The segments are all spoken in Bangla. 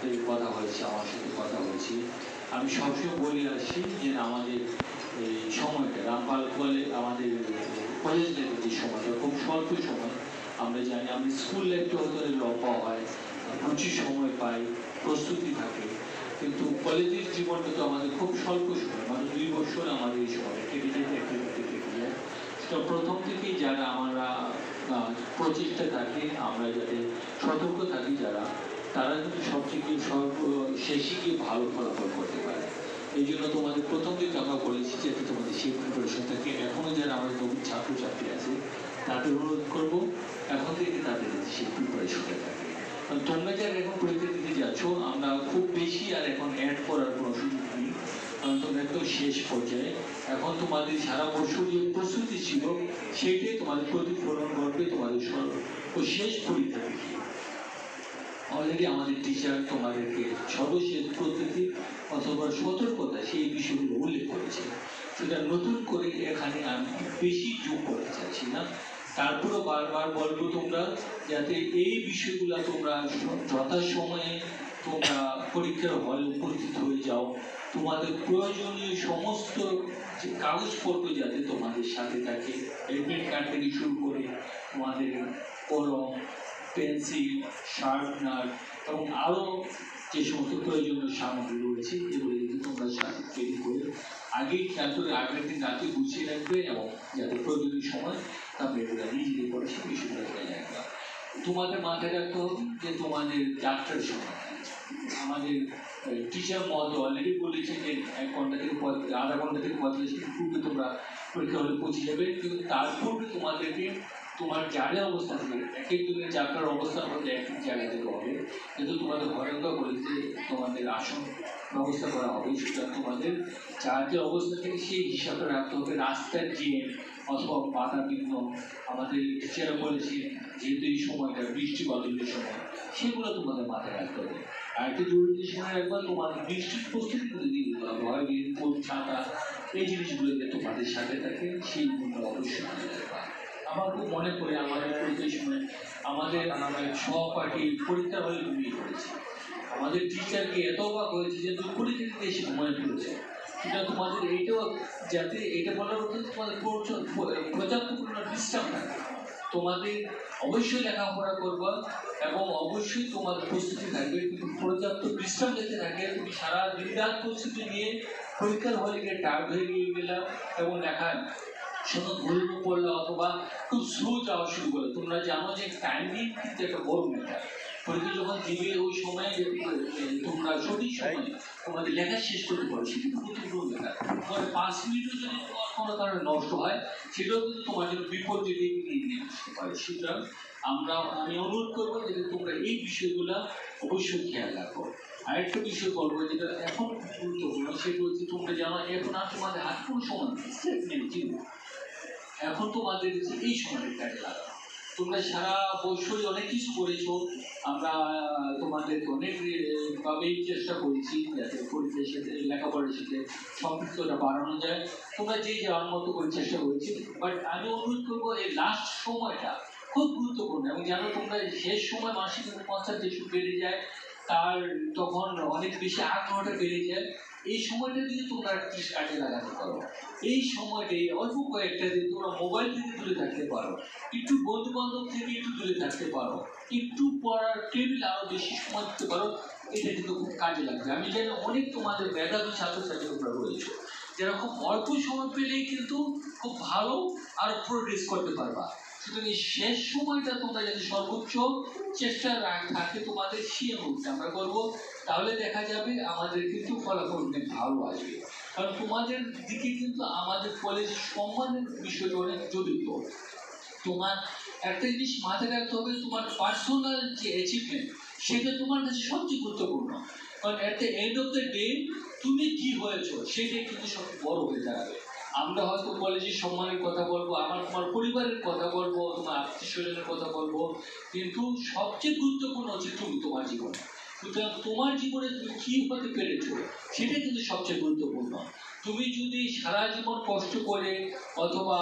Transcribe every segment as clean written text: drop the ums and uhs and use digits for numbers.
সাথে কথা হয়েছে, আমার সাথে কথা হয়েছে, আমি সবসময় বলে আসছি যে আমাদের এই সময়টা রামপাল কলে আমাদের কলেজ লাইফের যে সময়টা খুব স্বল্প সময়। আমরা জানি আমি স্কুল লাইফটা হয়তো লম্বা হয়, প্রচুর সময় পাই, প্রস্তুতি থাকে, কিন্তু কলেজের জীবনটা তো আমাদের খুব স্বল্প সময়, মানে 2 বছর আমাদের এই সময় কেটে যেতে কেটে যায়। তো প্রথম থেকেই যারা আমরা প্রচেষ্টা থাকে, আমরা যাতে সতর্ক থাকি যারা, তারা কিন্তু সবথেকে শেষে গিয়ে ভালো ফলাফল করতে পারে। এই জন্য তোমাদের প্রথম দিকে আমরা বলেছি যাতে তোমাদের সেই প্রিপারেশন থাকে। এখনো যারা আমাদের নতুন ছাত্রছাত্রী আছে তাদের অনুরোধ করবো এখন থেকে তাদের সেই প্রিপারেশনটা থাকে। কারণ তোমরা যারা এখন পরীক্ষা দিতে যাচ্ছ, আমরা খুব বেশি আর এখন অ্যাড করার কোনো সুযোগ নেই, কারণ তোমরা একদম শেষ পর্যায়ে। এখন তোমাদের সারা বছর যে প্রস্তুতি ছিল সেইটাই তোমাদের প্রতিফলন করবে তোমাদের শেষ পরীক্ষা থেকে। অলরেডি আমাদের টিচার তোমাদেরকে সর্বশেষ প্রস্তুতি অথবা সতর্কতা সেই বিষয়গুলো উল্লেখ করেছে, সেটা নতুন করে এখানে আমি বেশি যোগ করতে চাচ্ছি না। তারপরেও বারবার বলবো তোমরা যাতে এই বিষয়গুলো তোমরা যথাসময়ে তোমরা পরীক্ষার হলে উপস্থিত হয়ে যাও। তোমাদের প্রয়োজনীয় সমস্ত যে কাগজপত্র যাতে তোমাদের সাথে থাকে, অ্যাডমিট কার্ড থেকে শুরু করে তোমাদের কলম, পেন্সিল, শার্পনার এবং আরও যে সমস্ত প্রয়োজনীয় সামগ্রী রয়েছে এগুলো যদি তোমরা সাথে তৈরি করে আগেই খেয়াল করে আগের দিন রাতে গুছিয়ে রাখবে, এবং যাতে প্রয়োজনীয় সময় তারপরে এগুলো নিজেদের করে সে বিষয়গুলো করে রাখবা। তোমাদের মাথায় রাখতে হবে যে তোমাদের যাত্রার সময় আমাদের টিচার মহোদয় অলরেডি বলেছে যে 1 ঘন্টা থেকে আধা ঘন্টা থেকে 45 মিনিট পূর্বে তোমরা পরীক্ষা হলে পৌঁছে যাবে, কিন্তু তার পূর্বে তোমাদেরকে তোমার জায়গায় অবস্থা থেকে এক একজনের যাত্রার অবস্থান হলে এক এক জায়গা থেকে হবে। যেহেতু তোমাদের হরেঙ্গা বলেছে তোমাদের আসন ব্যবস্থা করা হবে, সুতরাং তোমাদের চার্জের অবস্থা থেকে সেই হিসাবে রাখতে হবে। রাস্তার যে অথবা বাধা বিঘ্ন আমাদের টিচাররা বলেছে যেহেতু এই সময়টা বৃষ্টি বাদলের সময়, সেগুলো তোমাদের মাথায় রাখতে হবে। আর একটা জরুরি সময় একবার তোমাদের বৃষ্টির প্রস্তুতি করে দিয়ে দিতে হবে, হয় রেনকোট, ছাতা, এই জিনিসগুলো যে তোমাদের সাথে থাকে সেইগুলো অবশ্যই মনে রাখবা। আমার খুব মনে পড়ে আমাদের পরীক্ষার সময় আমাদের সহপাঠী পরীক্ষা হলে ঘুমিয়ে পড়েছে। আমাদের টিচারকে এত অবাক হয়েছে যে তুমি পরীক্ষা দিতে এসে ঘুমিয়ে পড়েছে। সেটা তোমাদের এইটাও যাতে এটা বলার মতো তোমাদের পর্যাপ্ত পরিমাণ বিশ্রাম থাকে। তোমাদের অবশ্যই লেখাপড়া করবা এবং অবশ্যই তোমাদের প্রস্তুতি থাকবে, কিন্তু পর্যাপ্ত বিশ্রাম যাতে থাকে। তুমি সারা দিন রাত প্রস্তুতি নিয়ে পরীক্ষার হলে গিয়ে টায়ার্ড হয়ে গিয়ে গেলাম এবং লেখা শুধু ভুল পড়লো অথবা খুব স্লো যাওয়া শুরু করলো। তোমরা জানো যে টাইমিং কিন্তু একটা বড় ম্যাটার। পরীক্ষা যখন দিবে ওই সময়ে তোমরা সঠিক সময়ে তোমাদের লেখা শেষ করতে পারো, সেটা কিন্তু গুরুত্বপূর্ণ ব্যাপার। তোমার 5 মিনিটও যদি তোমার কোনো কারণে নষ্ট হয় সেটাও কিন্তু তোমার জন্য বিপদ দিকে নিয়ে আসতে পারে। সুতরাং আমি অনুরোধ করবো যে তোমরা এই বিষয়গুলো অবশ্যই খেয়াল রাখো। আরেকটা বিষয় বলবো যেটা এখন গুরুত্বপূর্ণ, সেটা হচ্ছে তোমরা জানো এখন আর তোমাদের হাতে কোনো সময় নেই। এখন তোমাদের এই সময়টা কাজে লাগানো। তোমরা সারা বছরই অনেক কিছু করেছো, আমরা তোমাদেরকে অনেকভাবেই চেষ্টা করেছি যাতে পরীক্ষার সাথে লেখাপড়ার সাথে সম্পৃক্ততা বাড়ানো যায়। তোমরা যে যাওয়ার মতো করে চেষ্টা করেছি, বাট আমি অনুরোধ করবো এই লাস্ট সময়টা খুব গুরুত্বপূর্ণ। এবং জানো তোমরা শেষ সময় মানসিক কনসেন্ট্রেশন বেড়ে যায়, তার তখন অনেক বেশি আগ্রহটা বেড়ে যায়। এই সময়টা দিয়ে তোমরা অ্যাটলিস্ট কাজে লাগাতে পারো। এই সময়টাই অল্প কয়েকটা দিয়ে তোমরা মোবাইল থেকে দূরে থাকতে পারো, একটু বন্ধু বান্ধব থেকে একটু দূরে থাকতে পারো, একটু পড়ার টেবিল আরো বেশি সময় দিতে পারো। এটা কিন্তু খুব কাজে লাগবে। আমি জানি অনেক তোমাদের মেধাবী ছাত্রছাত্রী তোমরা রয়েছে যারা খুব অল্প সময় পেলেই কিন্তু খুব ভালো আরো প্রোগ্রেস করতে পারবা। সুতরাং এই শেষ সময়টা তোমরা যদি সর্বোচ্চ চেষ্টা থাকে তোমাদের সেই মুহূর্তে আমরা করবো, তাহলে দেখা যাবে আমাদের কিন্তু ফলাফল অনেক ভালো আসবে। কারণ তোমাদের দিকে কিন্তু আমাদের কলেজের সম্মানের বিষয়টা অনেক জড়িত। তোমার একটা জিনিস মাথায় রাখতে হবে, তোমার পার্সোনাল যে অ্যাচিভমেন্ট সেটা তোমার কাছে সবচেয়ে গুরুত্বপূর্ণ। কারণ at the end of the day তুমি কি হয়েছো সেটাই কিন্তু সবচেয়ে বড় হয়ে দাঁড়াবে। আমরা হয়তো কলেজের সম্মানের কথা বলবো, তোমার পরিবারের কথা বলবো, তোমার আত্মীয় স্বজনের কথা বলবো, কিন্তু সবচেয়ে গুরুত্বপূর্ণ হচ্ছে তুমি তোমার জীবনে। সুতরাং তোমার জীবনে তুমি কি হতে পেরেছো সেটা কিন্তু সবচেয়ে গুরুত্বপূর্ণ। তুমি যদি সারা জীবন কষ্ট করে অথবা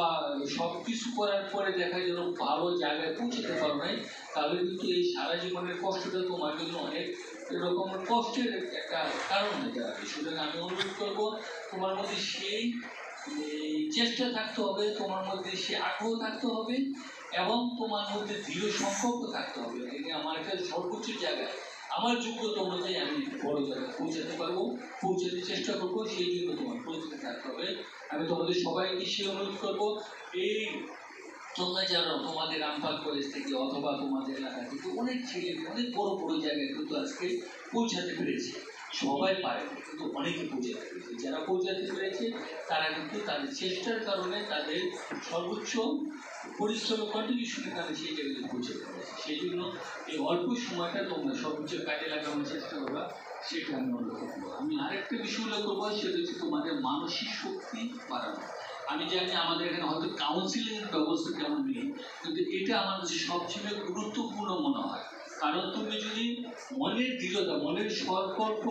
সব কিছু করার পরে দেখা গেল ভালো জায়গায় পৌঁছতে পারো নাই, তাহলে কিন্তু এই সারা জীবনের কষ্টটা তোমার জন্য অনেক এরকম কষ্টের একটা কারণ হয়ে যাবে। সুতরাং আমি অনুরোধ করবো তোমার মধ্যে সেই চেষ্টা থাকতে হবে, তোমার মধ্যে সে আগ্রহ থাকতে হবে এবং তোমার মধ্যে দৃঢ় সংকল্প থাকতে হবে। আমার একটা সর্বোচ্চ জায়গায় আমার যোগ্যতা অনুযায়ী আমি বড় জায়গায় পৌঁছাতে পারবো, পৌঁছাতে চেষ্টা করবো, সেই জন্য তোমার প্রস্তুতি থাকতে হবে। আমি তোমাদের সবাইকে সে অনুরোধ করবো, এই তোমরা যারা তোমাদের রামপাল কলেজ থেকে অথবা তোমাদের এলাকা থেকে অনেক ছেলে অনেক বড় বড় জায়গায় কিন্তু আজকে পৌঁছাতে পেরেছে। সবাই পারে কিন্তু অনেকে পৌঁছাতে পেরেছে। যারা পৌঁছাতে পেরেছে তারা কিন্তু তাদের চেষ্টার কারণে, তাদের সর্বোচ্চ পরিশ্রমের কন্ট্রিবিউশনের কারণে সেই জায়গায় পৌঁছাতে পেরেছে। সেই জন্য এই অল্প সময়টা তোমরা সর্বোচ্চ কাজে লাগানোর চেষ্টা করবা, সেটা আমি উল্লেখ করবো। আমি আরেকটা বিষয় উল্লেখ করবো, সেটা হচ্ছে তোমাদের মানসিক শক্তি বাড়ানো। আমি জানি আমাদের এখানে হয়তো কাউন্সিলিং এর ব্যবস্থা তেমন নেই, কিন্তু এটা আমার কাছে সবচেয়ে গুরুত্বপূর্ণ মনে হয়। কারণ তুমি যদি মনের দৃঢ়তা, মনের সংকল্প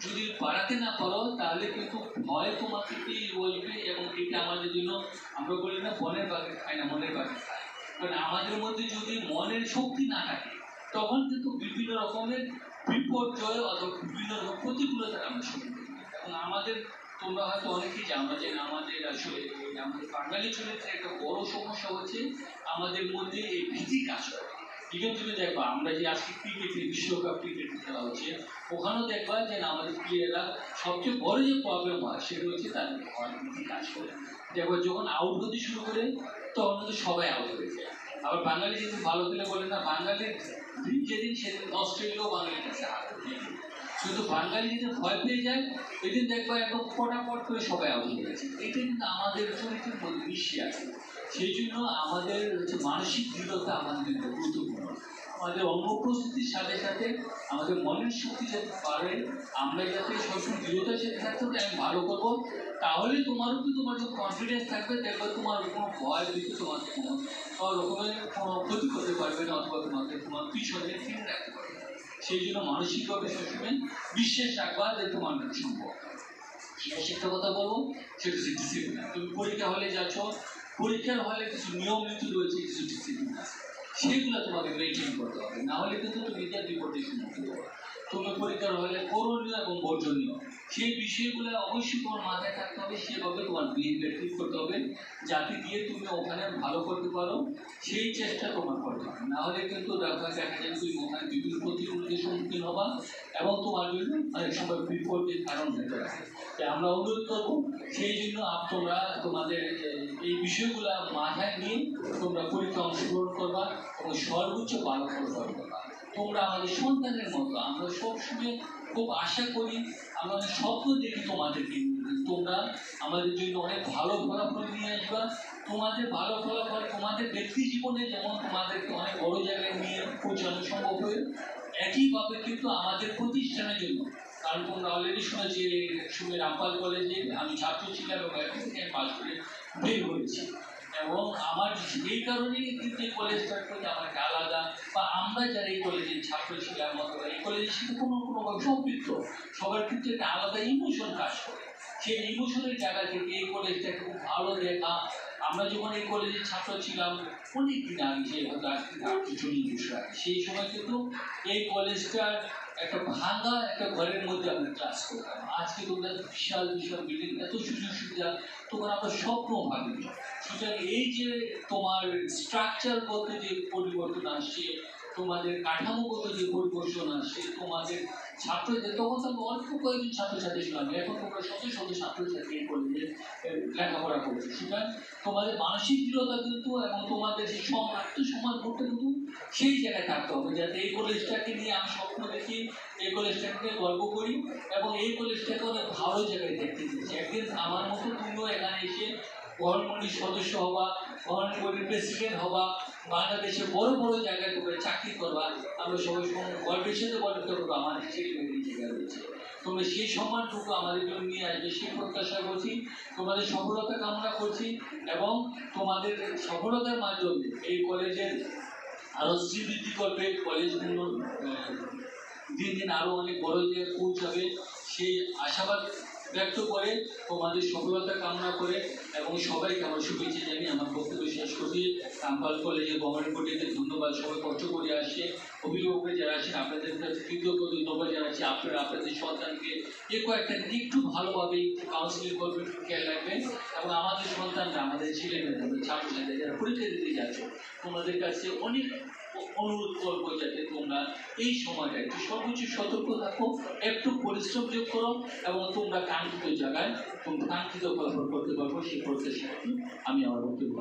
যদি বাড়াতে না পারো, তাহলে কিন্তু ভয় তোমাকে বলবে। এবং এটা আমাদের জন্য, আমরা বলি না বনের বাঘে খায় না, মনের বাঘে খায়। কারণ আমাদের মধ্যে যদি মনের শক্তি না থাকে, তখন কিন্তু বিভিন্ন রকমের বিপর্যয় অথবা বিভিন্ন রকম প্রতিকূলতার আমরা সম্মুখীন হই। এবং আমাদের, তোমরা হয়তো অনেকেই জানো যে আমাদের আসলে আমাদের বাঙালি চরিত্রে একটা বড় সমস্যা হচ্ছে আমাদের মধ্যে এই ভীতি কাজ করে। এখন তুমি দেখবা আমরা যে আজকে ক্রিকেটে বিশ্বকাপ ক্রিকেট খেলা হচ্ছে, ওখানেও দেখবা যে আমাদের প্লেয়াররা সবচেয়ে বড় যে প্রবলেম হয় সেটা হচ্ছে তাদের ভয় ভীতি কাজ করে। দেখো যখন আউট হতে শুরু করে তখন কিন্তু সবাই আউট হয়ে যায়। আবার বাঙালি যেদিন ভালো খেলে বলে না, বাঙালির যেদিন সেদিন অস্ট্রেলিয়াও বাঙালির কাছে হার হয়ে যায়। কিন্তু বাঙালি যেদিন ভয় পেয়ে যায়, এদিন দেখবা একদম ফটাফট করে সবাই আউট হয়ে গেছে। এটা কিন্তু আমাদের চরিত্রের মধ্যে মিশিয়ে আছে। সেই জন্য আমাদের হচ্ছে মানসিক দৃঢ়তা আমাদের কিন্তু গুরুত্বপূর্ণ। আমাদের অঙ্গ প্রস্তুতির সাথে সাথে আমাদের মনের শক্তি যাতে বাড়ে, আমরা যাতে সবসময় দৃঢ়তার সাথে থাকতে হবে, আমি ভালো করবো, তাহলে তোমারও তো তোমার যে কনফিডেন্স থাকবে, দেখবে তোমার কোনো ভয় ভীতি তোমাকে কোনো রকমের কোনো ক্ষতি করতে পারবে না, অথবা তোমাকে তোমার পিছনে ফিরে রাখতে পারবে। সেই জন্য মানসিকভাবে সবসময় বিশ্বাস রাখবা যে তোমার সম্ভব। একটা কথা বলবো, সেটা হচ্ছে ডিসিপ্লিন। তুমি পরীক্ষা হলে যাচ্ছ, পরীক্ষার হলে কিছু নিয়ম নীতি রয়েছে, কিছু ডিসিপ্লিন আছে, সেগুলো তোমাকে মেনটেন করতে হবে। না হলে কিন্তু তুমি তার বিপরীত সম্মুখীন হবে। তুমি পরীক্ষার হলে করণীয় এবং বর্জনীয় সেই বিষয়গুলো অবশ্যই তোমার মাথায় থাকতে হবে। সেভাবে তোমার বিহেভিয়ার ঠিক করতে হবে, যাতে দিয়ে তুমি ওখানে ভালো করতে পারো, সেই চেষ্টা তোমার করতে হবে। না হলে কিন্তু দেখা যায় তুমি ওখানে বিভিন্ন প্রতিকূলতার সম্মুখীন হবা এবং তোমার জন্য অনেক সময় বিপদের কারণ হতে পারে। তাই আমরা অনুরোধ করবো, সেই জন্য তোমরা তোমাদের এই বিষয়গুলো মাথায় নিয়ে তোমরা পরীক্ষা অংশগ্রহণ করবা এবং সর্বোচ্চ ভালো করবা। তোমরা আমাদের সন্তানের মতো, আমরা সবসময় খুব আশা করি, আমরা অনেক স্বপ্ন দেখি তোমাদেরকে, তোমরা আমাদের জন্য অনেক ভালো ফলাফল নিয়ে আসবা। তোমাদের ভালো ফলাফল তোমাদের ব্যক্তি জীবনে যেমন তোমাদেরকে অনেক বড় জায়গায় নিয়ে পৌঁছানো সম্ভব হয়ে, একইভাবে কিন্তু আমাদের প্রতিষ্ঠানের জন্য। কারণ তোমরা অলরেডি শুনেছি একসময় রামপাল কলেজে আমি ছাত্র ছিলাম এবং এখন থেকে আমি পাশ করে বের হয়েছি। এবং আমার এই কারণেই কিন্তু এই কলেজটার প্রতি আমার একটা আলাদা, বা আমরা যারা এই কলেজের ছাত্র ছিলাম অথবা এই কলেজের সাথে কোনোভাবে সম্পৃক্ত, সবার কিন্তু একটা আলাদা ইমোশন কাজ করে। সেই ইমোশনের জায়গা থেকে এই কলেজটাকে খুব ভালো দেখা। আমরা যখন এই কলেজের ছাত্র ছিলাম অনেক দিন আগে, যে হয়তো আজ থেকে 40 বছর আগে, সেই সময় কিন্তু এই কলেজটার একটা ভাঙা একটা ঘরের মধ্যে আমরা ক্লাস করতাম। আজকে তোমরা বিশাল বিশাল বিল্ডিং, এত সুযোগ সুবিধা, তখন আমরা স্বপ্ন ভাবিনি। সুতরাং এই যে তোমার স্ট্রাকচারগত যে পরিবর্তন আসছে, তোমাদের কাঠামোগত যে পরিবর্তন আসছে, তোমাদের ছাত্রদের, তখন তো অল্প কয়েকজন ছাত্রছাত্রী ছিলাম, এখন তোমরা শত শত ছাত্রছাত্রী কলেজে লেখাপড়া করছো। সুতরাং তোমাদের মানসিক দৃঢ়তা কিন্তু এবং তোমাদের সেই আত্মসম্মান করতে কিন্তু সেই জায়গায় থাকতে হবে, যাতে এই কলেজটাকে নিয়ে আমি স্বপ্ন দেখি, এই কলেজটাকে নিয়ে গর্ব করি এবং এই কলেজটাকে অনেক ভালো জায়গায় দেখতে দিচ্ছি। একদিন আমার মতো তুমিও এখানে এসে গভর্নমেন্টের সদস্য হবা, গভর্নমেন্টের প্রেসিডেন্ট হবা, বাংলাদেশে বড় বড় জায়গায় তোমরা চাকরি করবা। আমরা সবাই গর্বের সাথে বলতে পারবো আমাদের ছেলে মেয়েদের জায়গা রয়েছে। তোমরা সেই সম্মানটুকু আমাদের জন্য নিয়ে আসবে, সেই প্রত্যাশা করছি। তোমাদের সফলতা কামনা করছি এবং তোমাদের সফলতার মাধ্যমে এই কলেজের আরও শ্রীবৃদ্ধি করবে, কলেজগুলো দিন দিন আরও অনেক বড় জায়গায় পৌঁছাবে, সেই আশাবাদ ব্যক্ত করে তোমাদের সফলতা কামনা করে এবং সবাইকে আমার শুভেচ্ছা জানিয়ে আমার বক্তব্য শেষ করি। রামপাল কলেজের গভর্নমেন্ট বোর্ডকে ধন্যবাদ, সবাই কষ্ট করে আসছে, অভিভাবকরা যারা আছেন আপনাদের কাছে কৃতজ্ঞ ধন্যবাদ জানাচ্ছি। আপনারা আপনাদের সন্তানকে যে কয়েকটা দিন একটু ভালোভাবে কাউন্সিলিং করবেন, একটু খেয়াল রাখবেন এবং আমাদের সন্তানরা, আমাদের ছেলেমেয়েরা, আমাদের ছাত্রছাত্রীরা যারা পরীক্ষা দিতে যাচ্ছ, তোমাদের কাছে অনেক অনুরোধ করবো যাতে তোমরা এই সময়টা একটু সর্বোচ্চ সতর্ক থাকো, একটু পরিশ্রম যোগ করো এবং তোমরা কাঙ্ক্ষিত জায়গায় তোমরা কাঙ্ক্ষিত ফলাফল করতে পারবো সেই প্রত্যাশা আমি আমার বক্তব্য